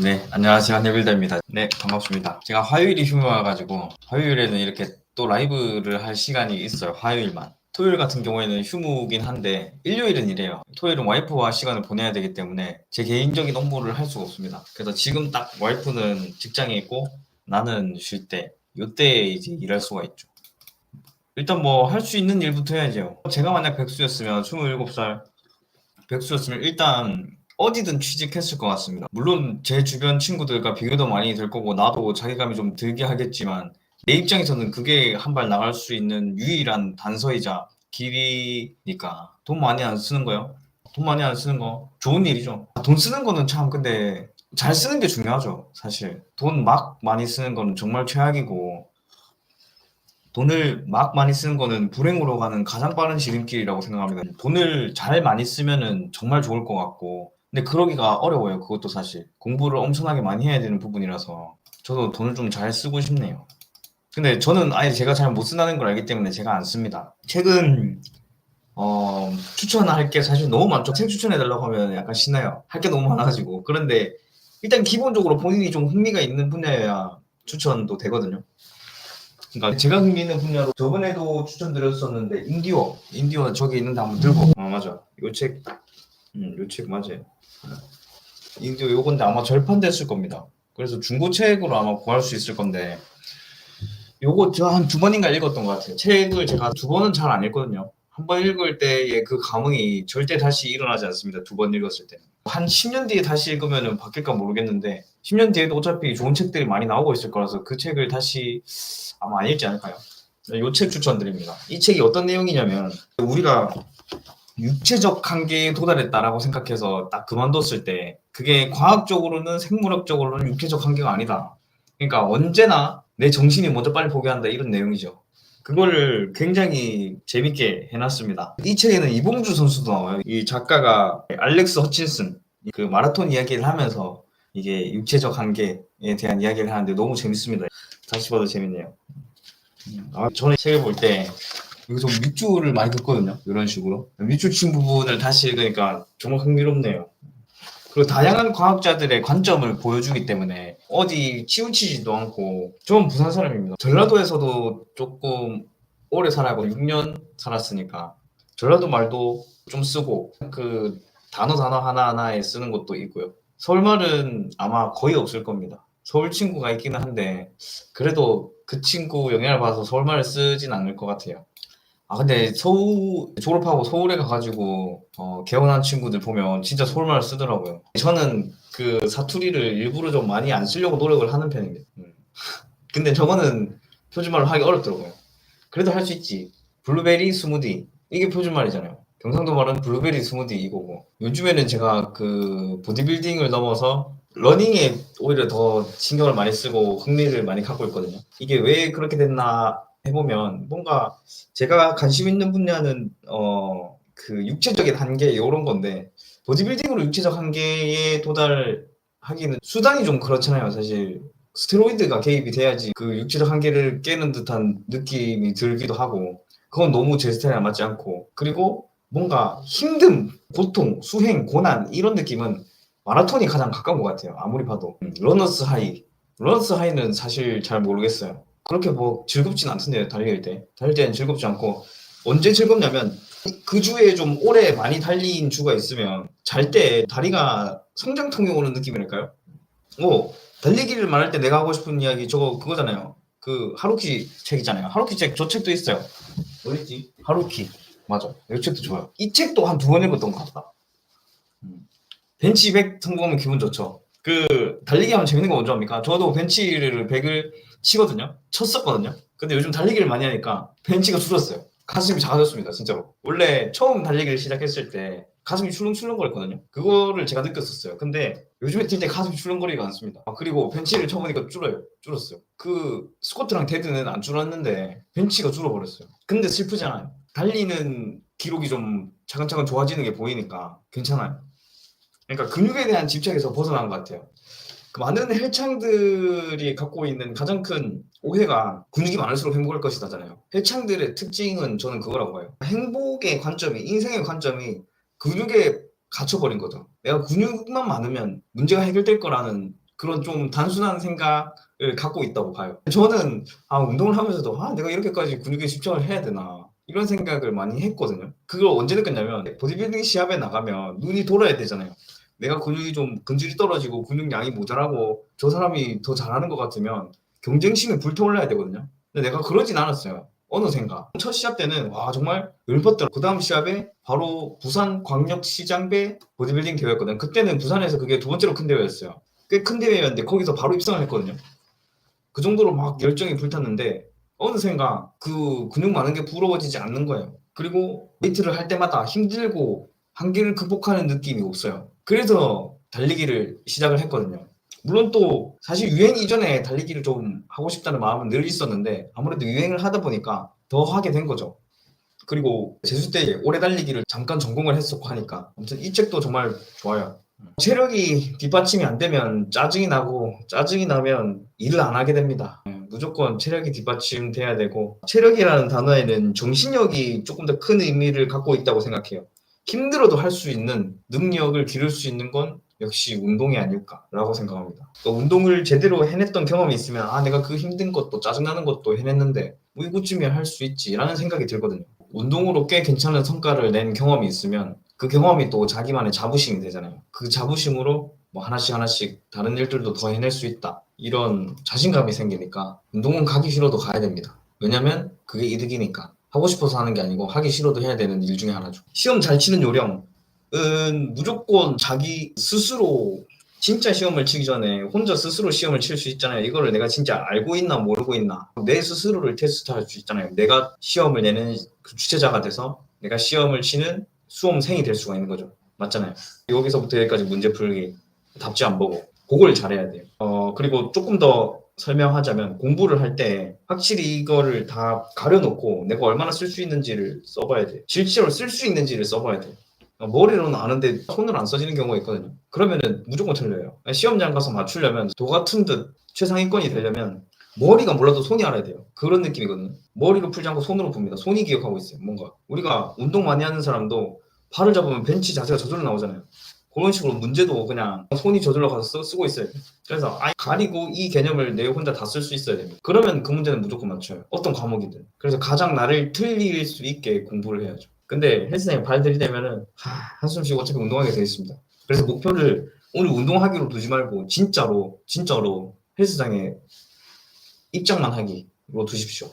네, 안녕하세요. 한일빌더입니다. 네, 반갑습니다. 제가 화요일이 휴무여가지고 화요일에는 이렇게 또 라이브를 할 시간이 있어요. 화요일만. 토요일 같은 경우에는 휴무긴 한데 일요일은 이래요. 토요일은 와이프와 시간을 보내야 되기 때문에 제 개인적인 업무를 할 수가 없습니다. 그래서 지금 딱 와이프는 직장에 있고 나는 쉴 때, 요때 이제 일할 수가 있죠. 일단 뭐 할 수 있는 일부터 해야죠. 제가 만약 백수였으면 27살 백수였으면 일단 어디든 취직했을 것 같습니다. 물론 제 주변 친구들과 비교도 많이 될 거고 나도 자괴감이 좀 들게 하겠지만 내 입장에서는 그게 한 발 나갈 수 있는 유일한 단서이자 길이니까 돈 많이 안 쓰는 거요. 돈 많이 안 쓰는 거 좋은 일이죠. 돈 쓰는 거는 참 근데 잘 쓰는 게 중요하죠. 사실 돈 막 많이 쓰는 거는 정말 최악이고 돈을 막 많이 쓰는 거는 불행으로 가는 가장 빠른 지름길이라고 생각합니다. 돈을 잘 많이 쓰면은 정말 좋을 것 같고, 근데 그러기가 어려워요. 그것도 사실 공부를 엄청나게 많이 해야 되는 부분이라서 저도 돈을 좀 잘 쓰고 싶네요. 근데 저는 아예 제가 잘 못 쓴다는 걸 알기 때문에 제가 안 씁니다. 책은 추천할 게 사실 너무 많죠. 책 추천해 달라고 하면 약간 신나요. 할 게 너무 많아가지고. 그런데 일단 기본적으로 본인이 좀 흥미가 있는 분야여야 추천도 되거든요. 그러니까 제가 흥미 있는 분야로 저번에도 추천드렸었는데 인디어 저기 있는데 한번 들고 맞아 요 책 맞아요. 인디어 요건데 아마 절판됐을 겁니다. 그래서 중고책으로 아마 구할 수 있을 건데 요거 저 한 두 번인가 읽었던 것 같아요. 책을 제가 두 번은 잘 안 읽거든요. 한 번 읽을 때의 그 감흥이 절대 다시 일어나지 않습니다. 두 번 읽었을 때. 한 10년 뒤에 다시 읽으면은 바뀔까 모르겠는데 10년 뒤에도 어차피 좋은 책들이 많이 나오고 있을 거라서 그 책을 다시 아마 안 읽지 않을까요? 요 책 추천드립니다. 이 책이 어떤 내용이냐면 우리가 육체적 한계에 도달했다라고 생각해서 딱 그만뒀을 때 그게 과학적으로는 생물학적으로는 육체적 한계가 아니다. 그러니까 언제나 내 정신이 먼저 빨리 포기한다 이런 내용이죠. 그거를 굉장히 재밌게 해놨습니다. 이 책에는 이봉주 선수도 나와요. 이 작가가 알렉스 허친슨 그 마라톤 이야기를 하면서 이게 육체적 한계에 대한 이야기를 하는데 너무 재밌습니다. 다시 봐도 재밌네요. 저는 책을 볼 때 이거 좀 밑줄을 많이 긋거든요. 이런 식으로 밑줄 친 부분을 다시 읽으니까 정말 흥미롭네요. 그리고 다양한 과학자들의 관점을 보여주기 때문에 어디 치우치지도 않고 저는 부산 사람입니다. 전라도에서도 조금 오래 살아고 6년 살았으니까 전라도 말도 좀 쓰고 그 단어 하나하나에 쓰는 것도 있고요. 서울말은 아마 거의 없을 겁니다. 서울 친구가 있기는 한데 그래도 그 친구 영향을 받아서 서울말을 쓰진 않을 것 같아요. 근데 서울 졸업하고 서울에 가가지고 개원한 친구들 보면 진짜 서울말 쓰더라고요. 저는 그 사투리를 일부러 좀 많이 안 쓰려고 노력을 하는 편입니다. 근데 저거는 표준말로 하기 어렵더라고요. 그래도 할 수 있지. 블루베리 스무디 이게 표준말이잖아요. 경상도 말은 블루베리 스무디 이거고. 요즘에는 제가 그 보디빌딩을 넘어서 러닝에 오히려 더 신경을 많이 쓰고 흥미를 많이 갖고 있거든요. 이게 왜 그렇게 됐나 해보면 뭔가 제가 관심 있는 분야는 그 육체적인 한계 이런 건데 보디빌딩으로 육체적 한계에 도달하기는 수단이 좀 그렇잖아요. 사실 스테로이드가 개입이 돼야지 그 육체적 한계를 깨는 듯한 느낌이 들기도 하고 그건 너무 제 스타일에 맞지 않고 그리고 뭔가 힘듦, 고통, 수행, 고난 이런 느낌은 마라톤이 가장 가까운 것 같아요. 아무리 봐도 러너스 하이는 사실 잘 모르겠어요. 그렇게 뭐 즐겁진 않던데요. 달릴 때 때는 즐겁지 않고 언제 즐겁냐면 그 주에 좀 오래 많이 달린 주가 있으면 잘 때 다리가 성장통이 오는 느낌이랄까요? 달리기를 말할 때 내가 하고 싶은 이야기 저거 그거잖아요. 그 하루키 책 있잖아요. 하루키 책 저 책도 있어요. 어딨지? 하루키. 맞아. 이 책도 좋아요. 이 책도 한 두 번 읽었던 것 같다. 벤치 100 성공하면 기분 좋죠. 그 달리기 하면 재밌는 거 뭔지 압니까? 저도 벤치를 100을 치거든요. 쳤었거든요. 근데 요즘 달리기를 많이 하니까 벤치가 줄었어요. 가슴이 작아졌습니다. 진짜로. 원래 처음 달리기를 시작했을 때 가슴이 출렁출렁거렸거든요. 그거를 제가 느꼈었어요. 근데 요즘에 뛸 때 가슴이 출렁거리지가 않습니다. 그리고 벤치를 쳐보니까 줄었어요. 그 스쿼트랑 데드는 안 줄었는데 벤치가 줄어버렸어요. 근데 슬프잖아요. 달리는 기록이 좀 차근차근 좋아지는 게 보이니까 괜찮아요. 그러니까 근육에 대한 집착에서 벗어난 것 같아요. 그 많은 헬창들이 갖고 있는 가장 큰 오해가 근육이 많을수록 행복할 것이다잖아요. 헬창들의 특징은 저는 그거라고 봐요. 행복의 관점이, 인생의 관점이 근육에 갇혀버린 거죠. 내가 근육만 많으면 문제가 해결될 거라는 그런 좀 단순한 생각을 갖고 있다고 봐요. 저는 운동을 하면서도 내가 이렇게까지 근육에 집중을 해야 되나 이런 생각을 많이 했거든요. 그걸 언제 느꼈냐면 보디빌딩 시합에 나가면 눈이 돌아야 되잖아요. 내가 근육이 좀 근질이 떨어지고 근육량이 모자라고 저 사람이 더 잘하는 것 같으면 경쟁심이 불타올라야 되거든요. 근데 내가 그러진 않았어요. 어느샌가 첫 시합 때는 정말 열받더라. 그 다음 시합에 바로 부산광역시장배 보디빌딩 대회였거든. 그때는 부산에서 그게 두 번째로 큰 대회였어요. 꽤 큰 대회였는데 거기서 바로 입상을 했거든요. 그 정도로 막 열정이 불탔는데 어느샌가 그 근육 많은 게 부러워지지 않는 거예요. 그리고 웨이트를 할 때마다 힘들고 한계를 극복하는 느낌이 없어요. 그래서 달리기를 시작을 했거든요. 물론 또 사실 유행 이전에 달리기를 좀 하고 싶다는 마음은 늘 있었는데 아무래도 유행을 하다 보니까 더 하게 된 거죠. 그리고 재수 때 오래 달리기를 잠깐 전공을 했었고 하니까 아무튼 이 책도 정말 좋아요. 체력이 뒷받침이 안 되면 짜증이 나고 짜증이 나면 일을 안 하게 됩니다. 무조건 체력이 뒷받침돼야 되고 체력이라는 단어에는 정신력이 조금 더 큰 의미를 갖고 있다고 생각해요. 힘들어도 할 수 있는 능력을 기를 수 있는 건 역시 운동이 아닐까라고 생각합니다. 또 운동을 제대로 해냈던 경험이 있으면 내가 그 힘든 것도 짜증나는 것도 해냈는데 뭐 이것쯤이야 할 수 있지라는 생각이 들거든요. 운동으로 꽤 괜찮은 성과를 낸 경험이 있으면 그 경험이 또 자기만의 자부심이 되잖아요. 그 자부심으로 뭐 하나씩 다른 일들도 더 해낼 수 있다. 이런 자신감이 생기니까 운동은 가기 싫어도 가야 됩니다. 왜냐면 그게 이득이니까. 하고 싶어서 하는 게 아니고 하기 싫어도 해야 되는 일 중에 하나죠. 시험 잘 치는 요령은 무조건 자기 스스로 진짜 시험을 치기 전에 혼자 스스로 시험을 칠 수 있잖아요. 이거를 내가 진짜 알고 있나 모르고 있나 내 스스로를 테스트할 수 있잖아요. 내가 시험을 내는 그 주체자가 돼서 내가 시험을 치는 수험생이 될 수가 있는 거죠. 맞잖아요. 여기서부터 여기까지 문제 풀기 답지 안 보고 그걸 잘해야 돼요. 그리고 조금 더 설명하자면 공부를 할 때 확실히 이거를 다 가려놓고 내가 얼마나 쓸 수 있는지를 써봐야 돼요. 실제로 쓸 수 있는지를 써봐야 돼요. 머리로는 아는데 손으로 안 써지는 경우가 있거든요. 그러면은 무조건 틀려요. 시험장 가서 맞추려면 도 같은 듯 최상위권이 되려면 머리가 몰라도 손이 알아야 돼요. 그런 느낌이거든요. 머리로 풀지 않고 손으로 풉니다. 손이 기억하고 있어요. 뭔가 우리가 운동 많이 하는 사람도 발을 잡으면 벤치 자세가 저절로 나오잖아요. 그런 식으로 문제도 그냥 손이 저절로 가서 쓰고 있어야 돼요. 그래서 가리고 이 개념을 내 혼자 다 쓸 수 있어야 됩니다. 그러면 그 문제는 무조건 맞춰요. 어떤 과목이든. 그래서 가장 나를 틀릴 수 있게 공부를 해야죠. 근데 헬스장에 발 들이대면은 한숨 쉬고 어차피 운동하게 되어 있습니다. 그래서 목표를 오늘 운동하기로 두지 말고 진짜로 헬스장에 입장만 하기로 두십시오.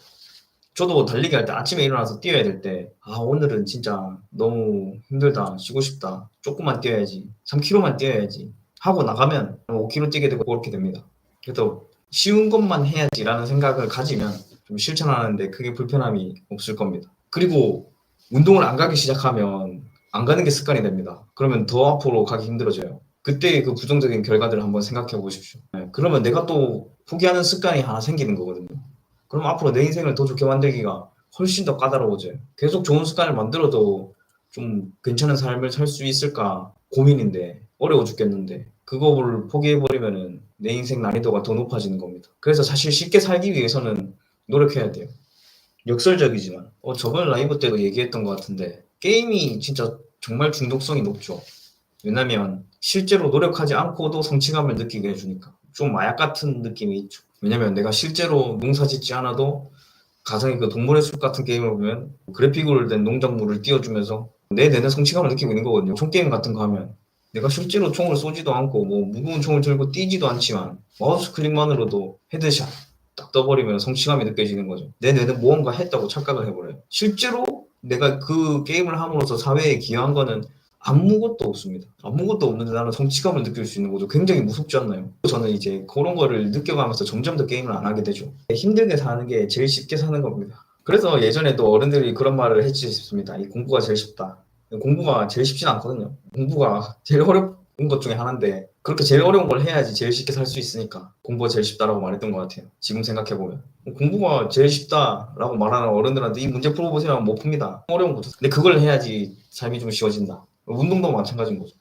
저도 달리기 할 때 아침에 일어나서 뛰어야 될 때 오늘은 진짜 너무 힘들다 쉬고 싶다 조금만 뛰어야지 3km만 뛰어야지 하고 나가면 5km 뛰게 되고 그렇게 됩니다. 그래서 쉬운 것만 해야지라는 생각을 가지면 좀 실천하는데 크게 불편함이 없을 겁니다. 그리고 운동을 안 가기 시작하면 안 가는 게 습관이 됩니다. 그러면 더 앞으로 가기 힘들어져요. 그때 그 부정적인 결과들을 한번 생각해 보십시오. 그러면 내가 또 포기하는 습관이 하나 생기는 거거든요. 그럼 앞으로 내 인생을 더 좋게 만들기가 훨씬 더 까다로워져요. 계속 좋은 습관을 만들어도 좀 괜찮은 삶을 살 수 있을까 고민인데 어려워 죽겠는데 그거를 포기해버리면은 내 인생 난이도가 더 높아지는 겁니다. 그래서 사실 쉽게 살기 위해서는 노력해야 돼요. 역설적이지만 저번 라이브 때도 얘기했던 것 같은데 게임이 진짜 정말 중독성이 높죠. 왜냐면 실제로 노력하지 않고도 성취감을 느끼게 해주니까 좀 마약 같은 느낌이 있죠. 왜냐면 내가 실제로 농사 짓지 않아도 가상의 그 동물의 숲 같은 게임을 보면 그래픽으로 된 농작물을 띄워주면서 내 내는 성취감을 느끼고 있는 거거든요. 총게임 같은 거 하면 내가 실제로 총을 쏘지도 않고 뭐 무거운 총을 들고 뛰지도 않지만 마우스 클릭만으로도 헤드샷 딱 떠버리면 성취감이 느껴지는 거죠. 내 뇌는 무언가 했다고 착각을 해버려요. 실제로 내가 그 게임을 함으로써 사회에 기여한 거는 아무것도 없습니다. 아무것도 없는데 나는 성취감을 느낄 수 있는 거죠. 굉장히 무섭지 않나요? 저는 이제 그런 거를 느껴가면서 점점 더 게임을 안 하게 되죠. 힘들게 사는 게 제일 쉽게 사는 겁니다. 그래서 예전에도 어른들이 그런 말을 했지 싶습니다. 이 공부가 제일 쉽다. 공부가 제일 쉽진 않거든요. 공부가 제일 어려운 것 중에 하나인데 그렇게 제일 어려운 걸 해야지 제일 쉽게 살 수 있으니까 공부가 제일 쉽다라고 말했던 것 같아요. 지금 생각해보면 공부가 제일 쉽다라고 말하는 어른들한테 이 문제 풀어보세요 하면 못 풉니다. 어려운 거죠. 근데 그걸 해야지 삶이 좀 쉬워진다. 운동도 마찬가지인 거죠.